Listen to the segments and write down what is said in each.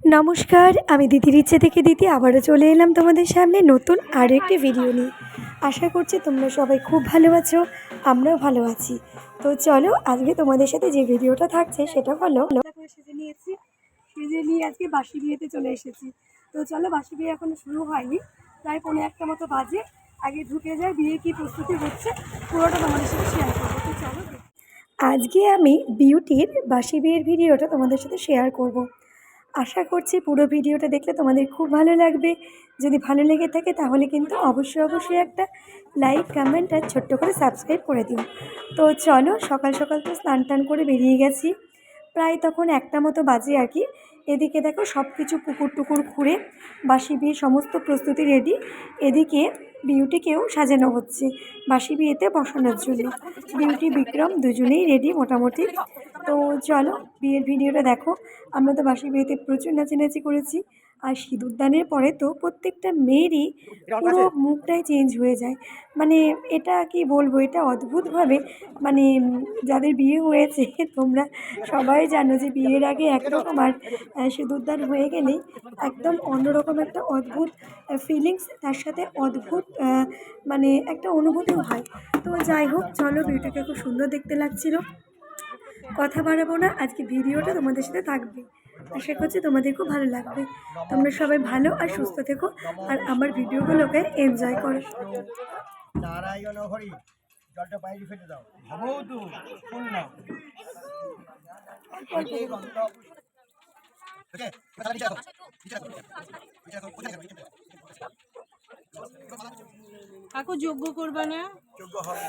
নমস্কার, আমি দিদির ইচ্ছে থেকে দিদি আবারও চলে এলাম তোমাদের সামনে নতুন আরও একটি ভিডিও নিয়ে। আশা করছি তোমরা সবাই খুব ভালো আছো, আমরাও ভালো আছি। তো চলো আজকে তোমাদের সাথে যে ভিডিওটা থাকছে সেটা হলো সেজে নিয়ে আজকে বাসি বিয়েতে চলে এসেছি। তো চলো, বাসি বিয়ে এখনও শুরু হয়নি, প্রায় 1:45 মতো বাজে। আগে ঢুকে যায়, বিয়ে কী প্রস্তুতি হচ্ছে পুরোটা তোমাদের সাথে শেয়ার করবো। তো চলো, আজকে আমি বিউটির বাসি বিয়ের ভিডিওটা তোমাদের সাথে শেয়ার করব। আশা করছি পুরো ভিডিওটা দেখলে তোমাদের খুব ভালো লাগবে। যদি ভালো লেগে থাকে তাহলে কিন্তু অবশ্যই একটা লাইক, কমেন্ট আর ছোট্ট করে সাবস্ক্রাইব করে দিও। তো চলো, সকাল সকাল তো স্নান টান করে বেরিয়ে গেছি, প্রায় তখন 1টা মতো বাজে আর কি। এদিকে দেখো সব কিছু পুকুর টুকুর খুঁড়ে বাসি বিয়ে সমস্ত প্রস্তুতি রেডি। এদিকে বিউটিকেও সাজানো হচ্ছে বাসি বিয়েতে বসানোর জন্য। বিউটি বিক্রম দুজনেই রেডি মোটামুটি। তো চলো বিয়ের ভিডিওটা দেখো। আমরা তো বাসি বিয়েতে প্রচুর নাচানাচি করেছি, আর সিঁদুরদানের পরে তো প্রত্যেকটা মেয়েরই পুরো মুখটাই চেঞ্জ হয়ে যায়। মানে এটা কি বলবো, এটা অদ্ভুতভাবে মানে যাদের বিয়ে হয়েছে তোমরা সবাই জানো যে বিয়ের আগে একরকম, আর সিঁদুরদান হয়ে গেলেই একদম অন্যরকম একটা অদ্ভুত ফিলিংস, তার সাথে অদ্ভুত মানে একটা অনুভূতিও হয়। তো যাই হোক, চলো, বিউটিকে খুব সুন্দর দেখতে লাগছিল। কথা বাড়াবো না, আজকে ভিডিওটা তোমাদের সাথে থাকবে। আশা করছি তোমাদের খুব ভালো লাগবে। তোমরা সবাই ভালো আর সুস্থ থেকো, আর আমার ভিডিওগুলোকে এনজয় করো। নারায়ণ হরি, জলটা বাইরে ফেলে দাও। ভাবো তো ফুল নাও। কাকু যোগ্য করবা না? যোগ্য হবে।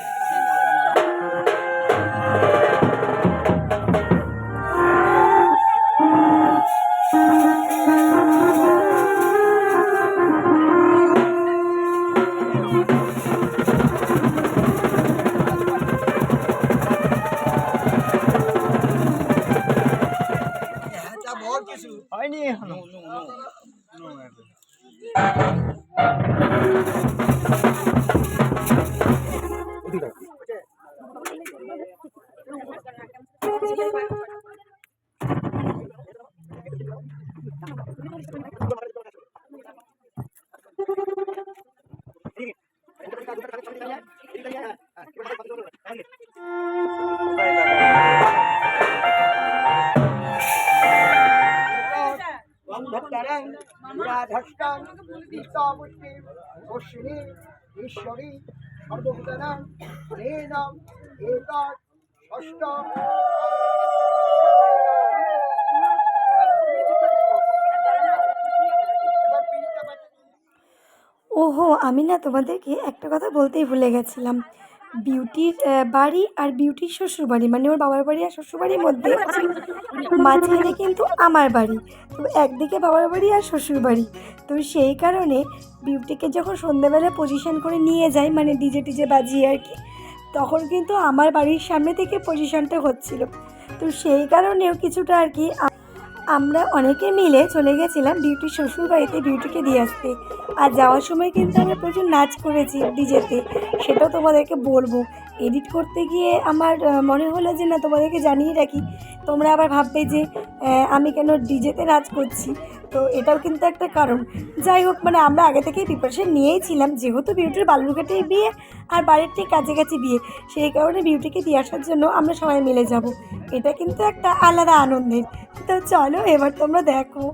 হয়নি এখনো। ঈশ্বরী সর্বভূতানাং নীনাম এতৎ ষষ্ঠ। ওহো, আমি না তোমাদেরকে একটা কথা বলতেই ভুলে গেছিলাম। বিউটির বাড়ি আর বিউটির শ্বশুরবাড়ি, মানে ওর বাবার বাড়ি আর শ্বশুরবাড়ির মধ্যে মাঝখানে কিন্তু আমার বাড়ি। তো একদিকে বাবার বাড়ি আর শ্বশুরবাড়ি। তো সেই কারণে বিউটিকে যখন সন্ধ্যেবেলা পজিশন করে নিয়ে যায়, মানে ডিজে টিজে বাজিয়ে আর কি, তখন কিন্তু আমার বাড়ির সামনে থেকে পজিশনটা হচ্ছিল। তো সেই কারণেও কিছুটা আর কি আমরা অনেকে মিলে চলে গেছিলাম বিউটির শ্বশুরবাড়িতে বিউটিকে দিয়ে আসতে। আর যাওয়ার সময় কিন্তু আমরা প্রচুর নাচ করেছি ডিজেতে, সেটাও তোমাদেরকে বলবো। এডিট করতে গিয়ে আমার মনে হলো যে না, তোমাদেরকে জানিয়ে রাখি, তোমরা আবার ভাববে যে আমি কেন ডিজেতে নাচ করছি। তো এটাও কিন্তু একটা কারণ। যাই হোক, মানে আমরা আগে থেকেই প্রিপারেশন নিয়েইছিলাম, যেহেতু বিউটির বালুরঘাটেই বিয়ে আর বাড়ির ঠিক কাছাকাছি বিয়ে, সেই কারণে বিউটিকে দিয়ে আসার জন্য আমরা সবাই মিলে যাব। এটা কিন্তু একটা আলাদা আনন্দের। তো চলো এবার তোমরা দেখো।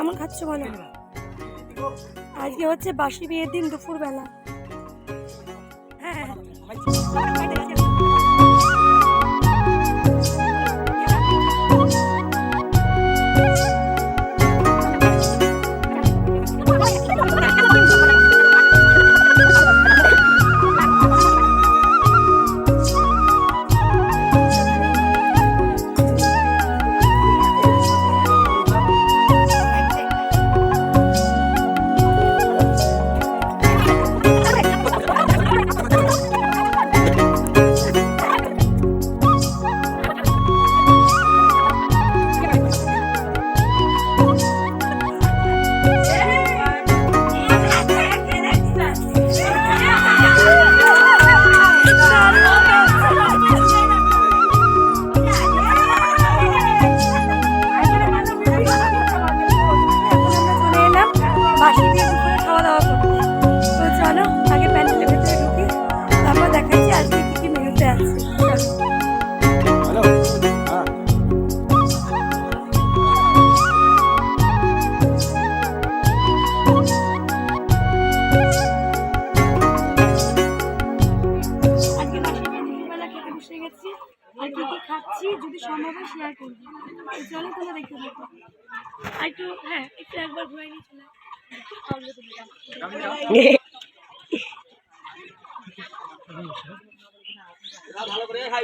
কেমন খাচ্ছ বলো? আজকে হচ্ছে বাসি বিয়ের দিন দুপুরবেলা। হ্যাঁ বাসি দিয়ে দুপুরে খাওয়া দাওয়া করতে। তো চলো আগে প্যান্ডেলের ভেতরে ঢুকি, তারপর দেখাচ্ছি আজকে কি কি মেনুতে আছে। হ্যালো হ্যাঁ আজকে বাসি দিয়ে দুপুরবেলা খেতে বসে গেছি, আর কি কি খাচ্ছি যদি সম্ভব হয় শেয়ার করবো। তো চলো তোমরা দেখতে থাকো। আর একটু একটু একবার ঘুরে নিয়ে চলে ভালো করে খাই